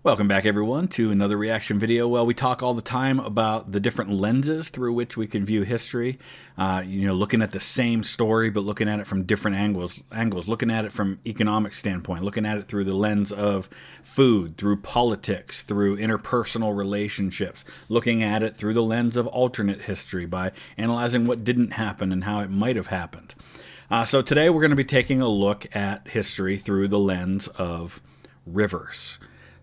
Welcome back, everyone, to another reaction video. Well, we talk all the time about the different lenses through which we can view history. Looking at the same story, but looking at it from different angles. Looking at it from economic standpoint, looking at it through the lens of food, through politics, through interpersonal relationships, looking at it through the lens of alternate history by analyzing what didn't happen and how it might have happened. So today we're going to be taking a look at history through the lens of rivers.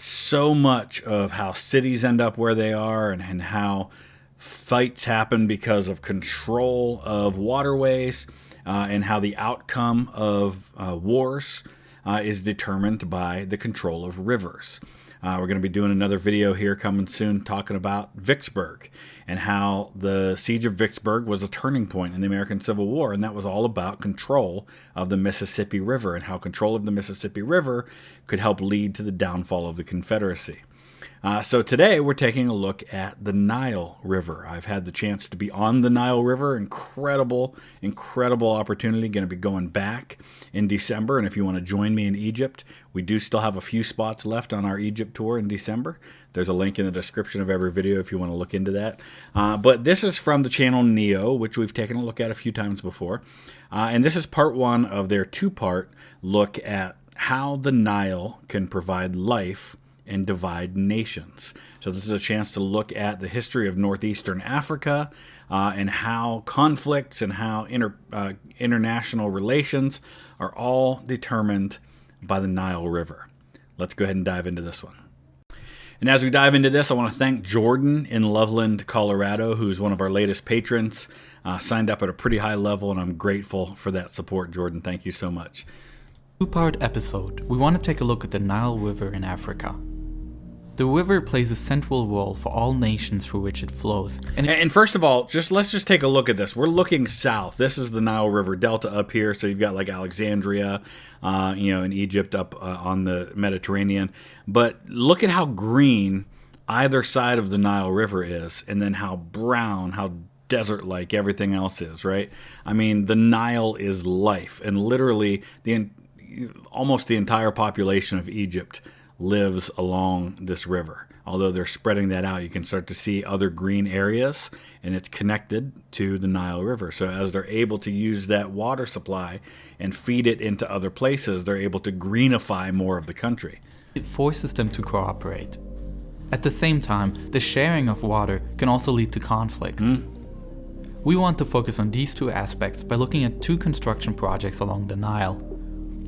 So much of how cities end up where they are and how fights happen because of control of waterways and how the outcome of wars is determined by the control of rivers. We're going to be doing another video here coming soon talking about Vicksburg and how the siege of Vicksburg was a turning point in the American Civil War, and that was all about control of the Mississippi River and how control of the Mississippi River could help lead to the downfall of the Confederacy. So today we're taking a look at the Nile River. I've had the chance to be on the Nile River. Incredible opportunity. Going to be going back in December. And if you want to join me in Egypt, we do still have a few spots left on our Egypt tour in December. There's a link in the description of every video if you want to look into that. But this is from the channel Nile, which we've taken a look at a few times before. And this is part one of their two-part look at how the Nile can provide life and divide nations. So this is a chance to look at the history of northeastern Africa and how conflicts and how international relations are all determined by the Nile River. Let's go ahead and dive into this one. And as we dive into this, I want to thank Jordan in Loveland, Colorado, who's one of our latest patrons. Signed up at a pretty high level, and I'm grateful for that support, Jordan. Thank you so much. Two-part episode, we want to take a look at the Nile River in Africa. The river plays a central role for all nations through which it flows. And first of all, let's just take a look at this. We're looking south. This is the Nile River Delta up here. So you've got like Alexandria, in Egypt up on the Mediterranean. But look at how green either side of the Nile River is, and then how brown, how desert-like everything else is, right? I mean, the Nile is life, and literally almost the entire population of Egypt lives along this river. Although they're spreading that out, you can start to see other green areas, and it's connected to the Nile River. So as they're able to use that water supply and feed it into other places, they're able to greenify more of the country. It forces them to cooperate. At the same time, the sharing of water can also lead to conflicts. We want to focus on these two aspects by looking at two construction projects along the Nile.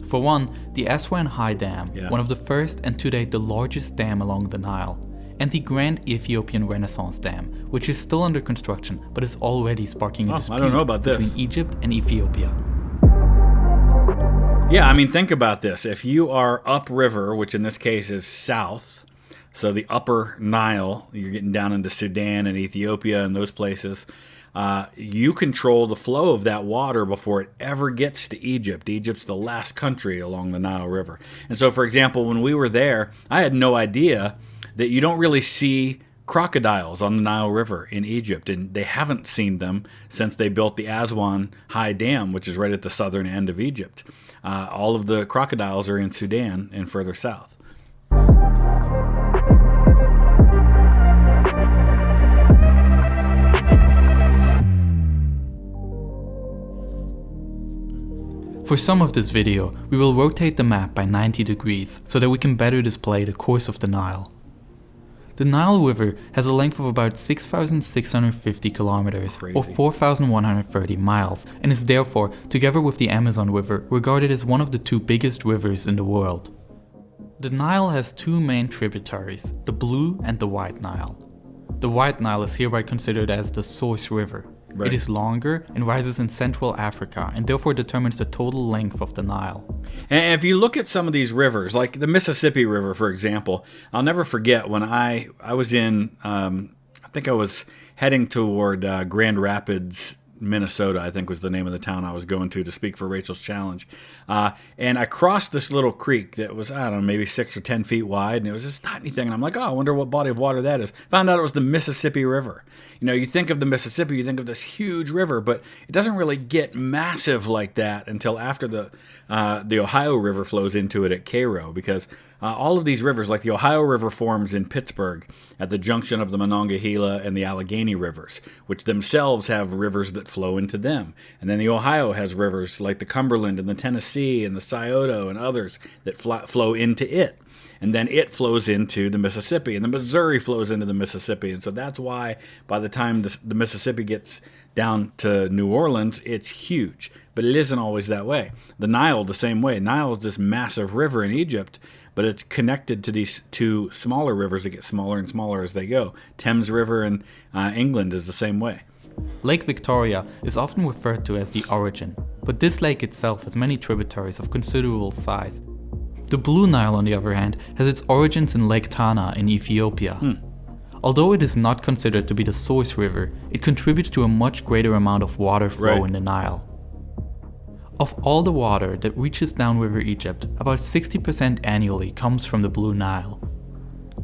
For one, the Aswan High Dam, one of the first and to date the largest dam along the Nile, and the Grand Ethiopian Renaissance Dam, which is still under construction but is already sparking a dispute between Egypt and Ethiopia. Yeah, I mean, think about this. If you are upriver, which in this case is south, so the upper Nile, you're getting down into Sudan and Ethiopia and those places, you control the flow of that water before it ever gets to Egypt. Egypt's the last country along the Nile River. And so, for example, when we were there, I had no idea that you don't really see crocodiles on the Nile River in Egypt, and they haven't seen them since they built the Aswan High Dam, which is right at the southern end of Egypt. All of the crocodiles are in Sudan and further south. For some of this video, we will rotate the map by 90 degrees so that we can better display the course of the Nile. The Nile River has a length of about 6,650 kilometers or 4,130 miles and is therefore, together with the Amazon River, regarded as one of the two biggest rivers in the world. The Nile has two main tributaries, the Blue and the White Nile. The White Nile is hereby considered as the source river. Right. It is longer and rises in Central Africa and therefore determines the total length of the Nile. And if you look at some of these rivers, like the Mississippi River, for example, I'll never forget when I was in, I think I was heading toward Grand Rapids, Minnesota, I think was the name of the town I was going to speak for Rachel's Challenge. And I crossed this little creek that was, I don't know, maybe 6 or 10 feet wide, and it was this tiny thing. And I'm like, oh, I wonder what body of water that is. Found out it was the Mississippi River. You know, you think of the Mississippi, you think of this huge river, but it doesn't really get massive like that until after the Ohio River flows into it at Cairo, because all of these rivers, like the Ohio River forms in Pittsburgh at the junction of the Monongahela and the Allegheny rivers, which themselves have rivers that flow into them. And then the Ohio has rivers like the Cumberland and the Tennessee and the Scioto and others that flow into it. And then it flows into the Mississippi, and the Missouri flows into the Mississippi. And so that's why by the time the Mississippi gets down to New Orleans, it's huge. But it isn't always that way. The Nile, the same way. Nile is this massive river in Egypt, but it's connected to these two smaller rivers that get smaller and smaller as they go. Thames River in England is the same way. Lake Victoria is often referred to as the origin, but this lake itself has many tributaries of considerable size. The Blue Nile, on the other hand, has its origins in Lake Tana in Ethiopia. Although it is not considered to be the source river, it contributes to a much greater amount of water flow in the Nile. Of all the water that reaches downriver Egypt, about 60% annually comes from the Blue Nile.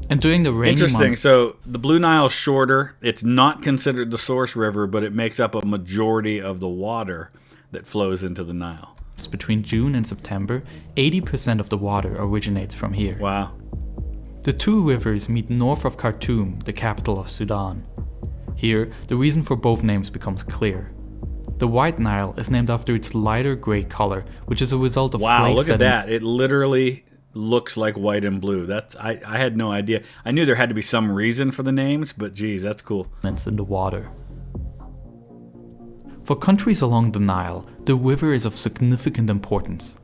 And during the rainy Interesting. months, So the Blue Nile's shorter. It's not considered the source river, but it makes up a majority of the water that flows into the Nile. between June and September, 80% of the water originates from here. Wow. The two rivers meet north of Khartoum, the capital of Sudan. Here, the reason for both names becomes clear. The White Nile is named after its lighter gray color, which is a result of Wow, clay look at sediment that. It literally looks like white and blue. I had no idea. I knew there had to be some reason for the names, but geez, that's cool. in the water. For countries along the Nile, the river is of significant importance.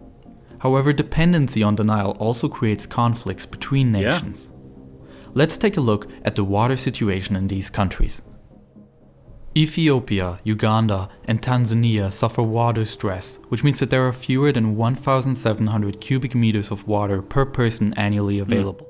However, dependency on the Nile also creates conflicts between nations. Let's take a look at the water situation in these countries. Ethiopia, Uganda, and Tanzania suffer water stress, which means that there are fewer than 1,700 cubic meters of water per person annually available.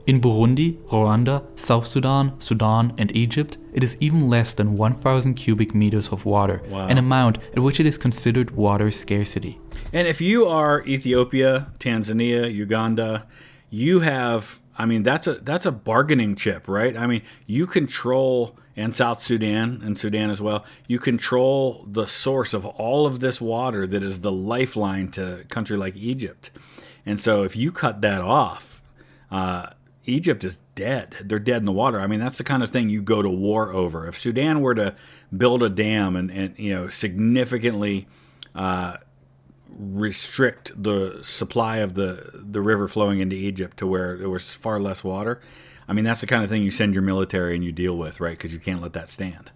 In Burundi, Rwanda, South Sudan, Sudan, and Egypt, it is even less than 1,000 cubic meters of water, an amount at which it is considered water scarcity. And if you are Ethiopia, Tanzania, Uganda, you have, I mean, that's a bargaining chip, right? I mean, you control, and South Sudan and Sudan as well, you control the source of all of this water that is the lifeline to a country like Egypt. And so if you cut that off, Egypt is dead. They're dead in the water. I mean, that's the kind of thing you go to war over. If Sudan were to build a dam and you know, significantly restrict the supply of the river flowing into Egypt to where there was far less water, I mean, that's the kind of thing you send your military and you deal with, right? Because you can't let that stand.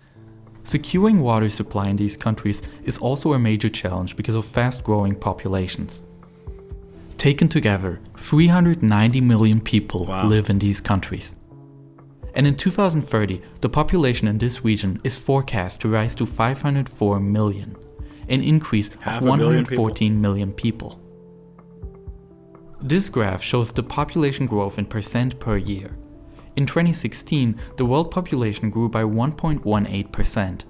Securing water supply in these countries is also a major challenge because of fast-growing populations. Taken together, 390 million people live in these countries. And in 2030, the population in this region is forecast to rise to 504 million, an increase of 114 million people. This graph shows the population growth in percent per year. In 2016, the world population grew by 1.18%.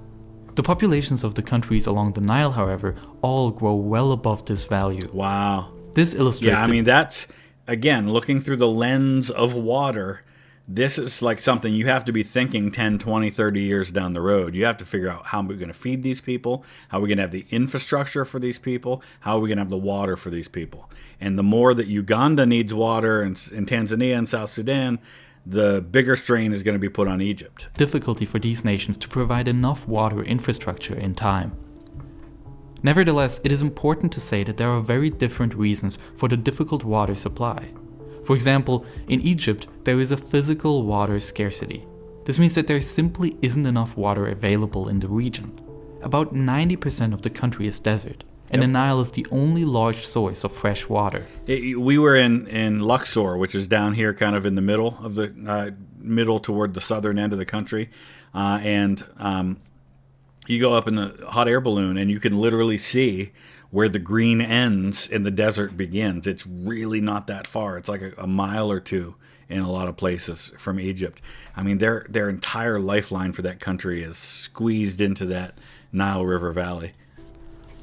The populations of the countries along the Nile, however, all grow well above this value. Wow. This illustrates. Yeah, I mean, that's, again, looking through the lens of water, this is like something you have to be thinking 10, 20, 30 years down the road. You have to figure out how we're going to feed these people, how we're going to have the infrastructure for these people, how are we going to have the water for these people. And the more that Uganda needs water and Tanzania and South Sudan, the bigger strain is going to be put on Egypt. Difficulty for these nations to provide enough water infrastructure in time. Nevertheless, it is important to say that there are very different reasons for the difficult water supply. For example, in Egypt, there is a physical water scarcity. This means that there simply isn't enough water available in the region. About 90% of the country is desert, and the Nile is the only large source of fresh water. We were in Luxor, which is down here kind of in the middle of the middle toward the southern end of the country, and you go up in the hot air balloon and you can literally see where the green ends and the desert begins. It's really not that far. It's like a mile or two in a lot of places from Egypt. I mean, their entire lifeline for that country is squeezed into that Nile River Valley.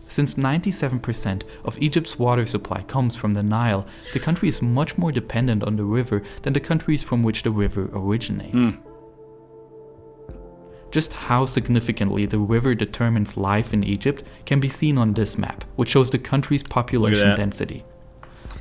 Since 97% of Egypt's water supply comes from the Nile, the country is much more dependent on the river than the countries from which the river originates. Just how significantly the river determines life in Egypt can be seen on this map, which shows the country's population density.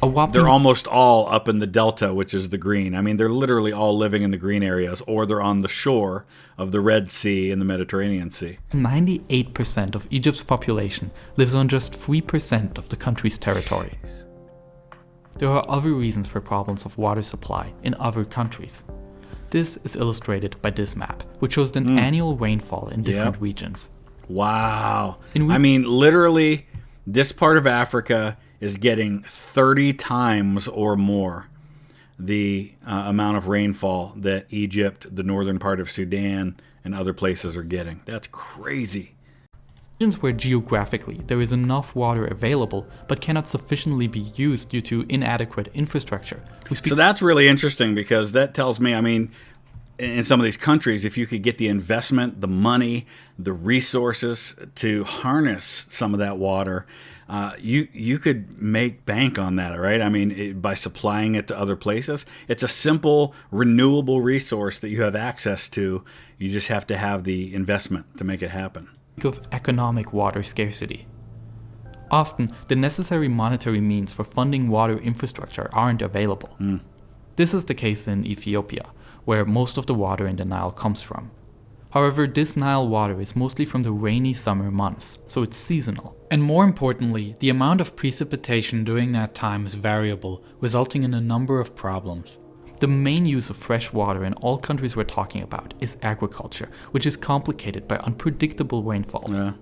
A whopping They're almost all up in the delta, which is the green. I mean, they're literally all living in the green areas, or they're on the shore of the Red Sea and the Mediterranean Sea. 98% of Egypt's population lives on just 3% of the country's territory. There are other reasons for problems of water supply in other countries. This is illustrated by this map, which shows the annual rainfall in different regions. Wow. I mean, literally, this part of Africa is getting 30 times or more the amount of rainfall that Egypt, the northern part of Sudan, and other places are getting. That's crazy. Regions where geographically there is enough water available but cannot sufficiently be used due to inadequate infrastructure. So that's really interesting, because that tells me, I mean, in some of these countries, if you could get the investment, the money, the resources to harness some of that water, you could make bank on that, right? I mean, by supplying it to other places. It's a simple, renewable resource that you have access to. You just have to have the investment to make it happen. Of economic water scarcity. Often, the necessary monetary means for funding water infrastructure aren't available. This is the case in Ethiopia, where most of the water in the Nile comes from. However, this Nile water is mostly from the rainy summer months, so it's seasonal. And more importantly, the amount of precipitation during that time is variable, resulting in a number of problems. The main use of fresh water in all countries we're talking about is agriculture, which is complicated by unpredictable rainfalls. Yeah.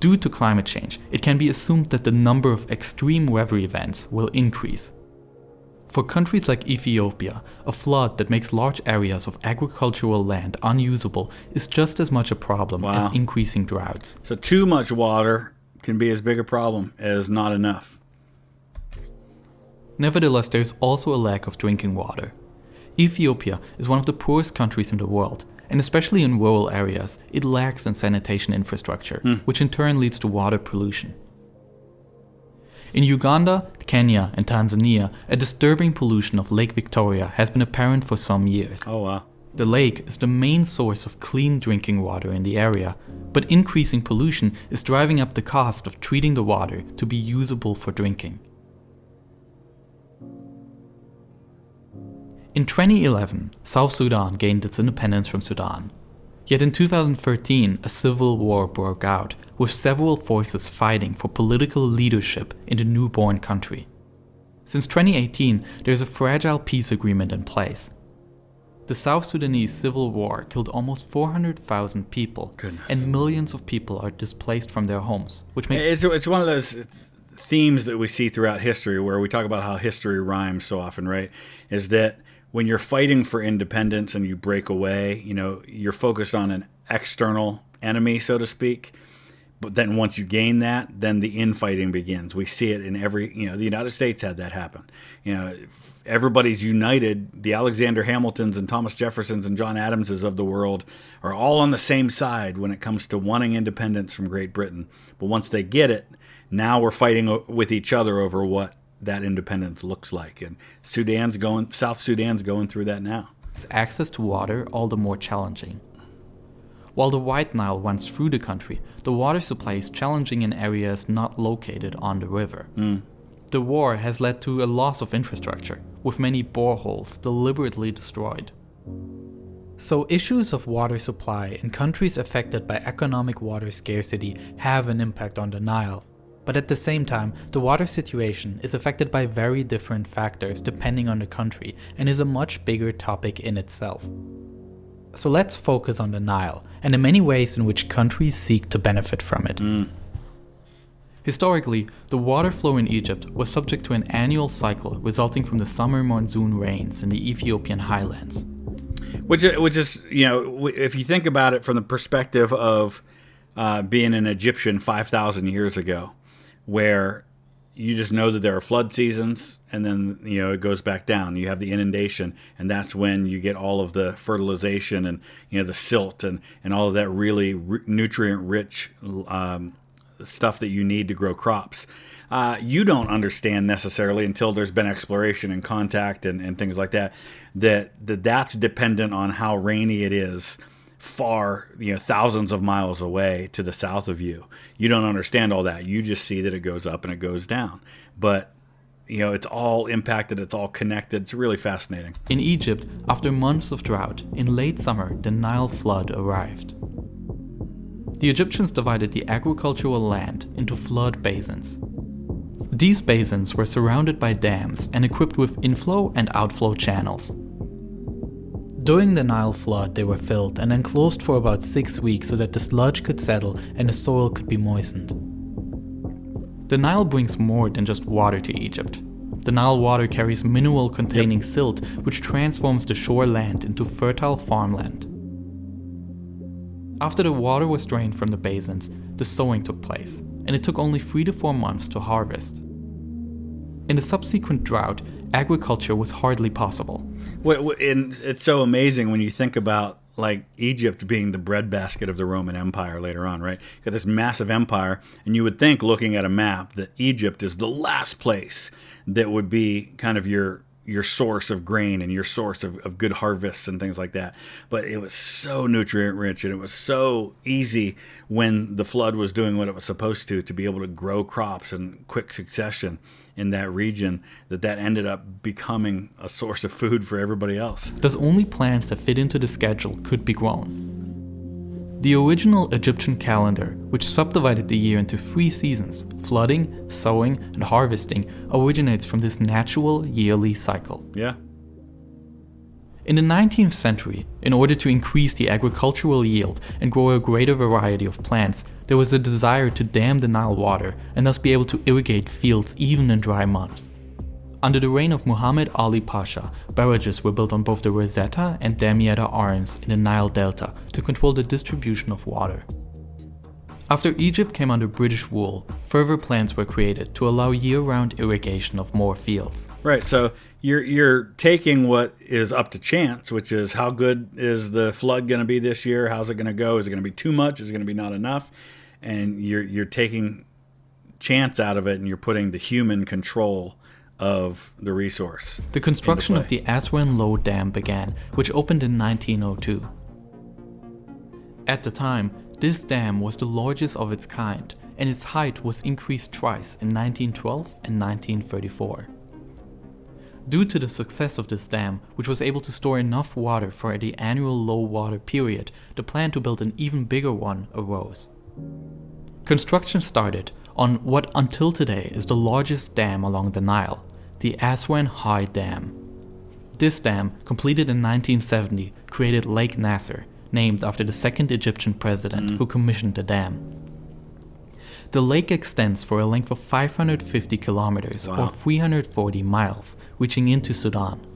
Due to climate change, it can be assumed that the number of extreme weather events will increase. For countries like Ethiopia, a flood that makes large areas of agricultural land unusable is just as much a problem as increasing droughts. So too much water can be as big a problem as not enough. Nevertheless, there is also a lack of drinking water. Ethiopia is one of the poorest countries in the world, and especially in rural areas, it lacks in sanitation infrastructure, which in turn leads to water pollution. In Uganda, Kenya, and Tanzania, a disturbing pollution of Lake Victoria has been apparent for some years. Oh, wow. The lake is the main source of clean drinking water in the area, but increasing pollution is driving up the cost of treating the water to be usable for drinking. In 2011, South Sudan gained its independence from Sudan. Yet in 2013, a civil war broke out, with several forces fighting for political leadership in the newborn country. Since 2018, there is a fragile peace agreement in place. The South Sudanese civil war killed almost 400,000 people, and millions of people are displaced from their homes, which makes it's one of those themes that we see throughout history, where we talk about how history rhymes so often, right? Is that when you're fighting for independence and you break away, you know, you're focused on an external enemy, so to speak. But then once you gain that, then the infighting begins. We see it in every, you know, the United States had that happen. You know, everybody's united. The Alexander Hamiltons and Thomas Jeffersons and John Adamses of the world are all on the same side when it comes to wanting independence from Great Britain. But once they get it, now we're fighting with each other over what that independence looks like. And South Sudan's going through that now. It's access to water all the more challenging. While the White Nile runs through the country, the water supply is challenging in areas not located on the river. The war has led to a loss of infrastructure, with many boreholes deliberately destroyed. So issues of water supply in countries affected by economic water scarcity have an impact on the Nile. But at the same time, the water situation is affected by very different factors depending on the country and is a much bigger topic in itself. So let's focus on the Nile and the many ways in which countries seek to benefit from it. Historically, the water flow in Egypt was subject to an annual cycle resulting from the summer monsoon rains in the Ethiopian highlands. Which is, you know, if you think about it from the perspective of being an Egyptian 5,000 years ago, where you just know that there are flood seasons, and then, you know, it goes back down. You have the inundation, and that's when you get all of the fertilization and, you know, the silt and all of that really nutrient-rich stuff that you need to grow crops. You don't understand necessarily until there's been exploration and contact and things like that, that's dependent on how rainy it is far, you know, thousands of miles away to the south of you. You don't understand all that. You just see that it goes up and it goes down. But it's all impacted, it's all connected. It's really fascinating. In Egypt, after months of drought, in late summer, the Nile flood arrived. The Egyptians divided the agricultural land into flood basins. These basins were surrounded by dams and equipped with inflow and outflow channels. During the Nile flood, they were filled and then closed for about 6 weeks so that the sludge could settle and the soil could be moistened. The Nile brings more than just water to Egypt. The Nile water carries mineral-containing silt, which transforms the shore land into fertile farmland. After the water was drained from the basins, the sowing took place, and it took only 3 to 4 months to harvest. In the subsequent drought, agriculture was hardly possible. And it's so amazing when you think about like Egypt being the breadbasket of the Roman Empire later on, right? You got this massive empire, and you would think, looking at a map, that Egypt is the last place that would be kind of your source of grain and your source of good harvests and things like that. But it was so nutrient rich, and it was so easy when the flood was doing what it was supposed to be able to grow crops in quick succession in that region, that ended up becoming a source of food for everybody else. Thus only plants that fit into the schedule could be grown. The original Egyptian calendar, which subdivided the year into 3 seasons, flooding, sowing, and harvesting, originates from this natural yearly cycle. Yeah. In the 19th century, in order to increase the agricultural yield and grow a greater variety of plants, there was a desire to dam the Nile water and thus be able to irrigate fields even in dry months. Under the reign of Muhammad Ali Pasha, barrages were built on both the Rosetta and Damietta arms in the Nile Delta to control the distribution of water. After Egypt came under British rule, further plans were created to allow year-round irrigation of more fields. Right, so you're taking what is up to chance, which is how good is the flood going to be this year? How's it going to go? Is it going to be too much? Is it going to be not enough? And you're taking chance out of it, and you're putting the human control of the resource. The construction of the Aswan Low Dam began, which opened in 1902. At the time, this dam was the largest of its kind, and its height was increased twice in 1912 and 1934. Due to the success of this dam, which was able to store enough water for the annual low water period, the plan to build an even bigger one arose. Construction started on what until today is the largest dam along the Nile, the Aswan High Dam. This dam, completed in 1970, created Lake Nasser, named after the second Egyptian president who commissioned the dam. The lake extends for a length of 550 kilometers or 340 miles, reaching into Sudan.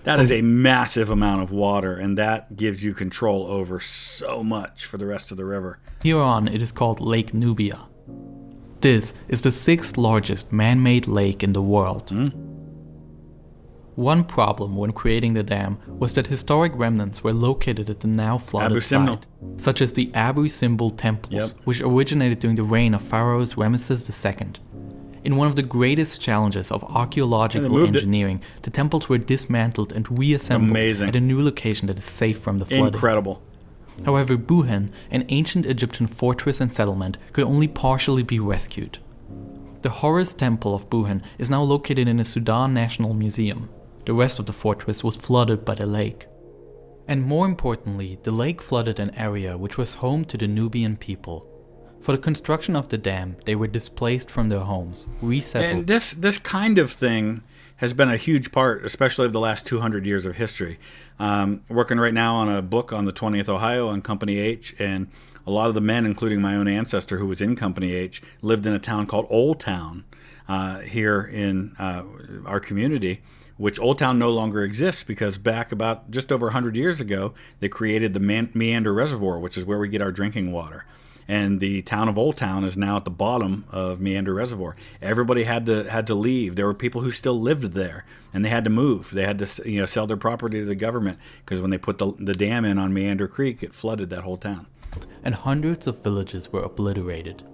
That is a massive amount of water, and that gives you control over so much for the rest of the river. Here on, it is called Lake Nubia. This is the 6th largest man-made lake in the world. One problem when creating the dam was that historic remnants were located at the now flooded site, such as the Abu Simbel temples, which originated during the reign of Pharaohs Ramesses II. In one of the greatest challenges of archaeological engineering, the temples were dismantled and reassembled at a new location that is safe from the flooding. Incredible. However, Buhen, an ancient Egyptian fortress and settlement, could only partially be rescued. The Horus Temple of Buhen is now located in the Sudan National Museum. The rest of the fortress was flooded by the lake. And more importantly, the lake flooded an area which was home to the Nubian people. For the construction of the dam, they were displaced from their homes, resettled. And this kind of thing has been a huge part, especially of the last 200 years of history. Working right now on a book on the 20th Ohio on Company H, and a lot of the men, including my own ancestor who was in Company H, lived in a town called Old Town here in our community, which Old Town no longer exists because back about just over 100 years ago, they created the Meander Reservoir, which is where we get our drinking water. And the town of Old Town is now at the bottom of Meander Reservoir. Everybody had to leave. There were people who still lived there, and they had to move. They had to sell their property to the government because when they put the dam in on Meander Creek, it flooded that whole town. And hundreds of villages were obliterated.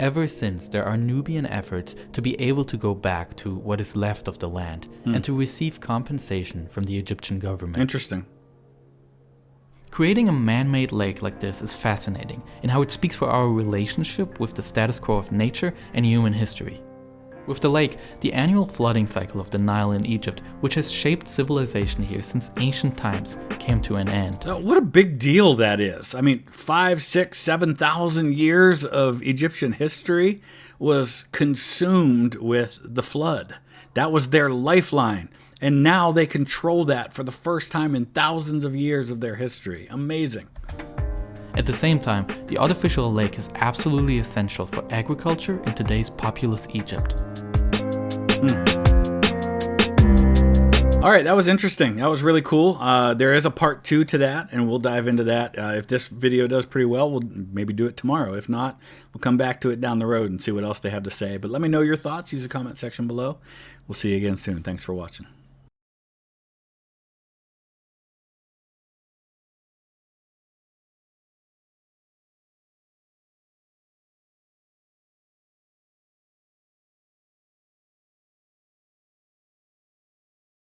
Ever since, there are Nubian efforts to be able to go back to what is left of the land and to receive compensation from the Egyptian government. Interesting. Creating a man-made lake like this is fascinating in how it speaks for our relationship with the status quo of nature and human history. With the lake, the annual flooding cycle of the Nile in Egypt, which has shaped civilization here since ancient times, came to an end. Now, what a big deal that is. I mean, 5, 6, 7,000 years of Egyptian history was consumed with the flood. That was their lifeline. And now they control that for the first time in thousands of years of their history. Amazing. At the same time, the artificial lake is absolutely essential for agriculture in today's populous Egypt. All right, that was interesting. That was really cool. There is a part 2 to that, and we'll dive into that. If this video does pretty well, we'll maybe do it tomorrow. If not, we'll come back to it down the road and see what else they have to say. But let me know your thoughts. Use the comment section below. We'll see you again soon. Thanks for watching.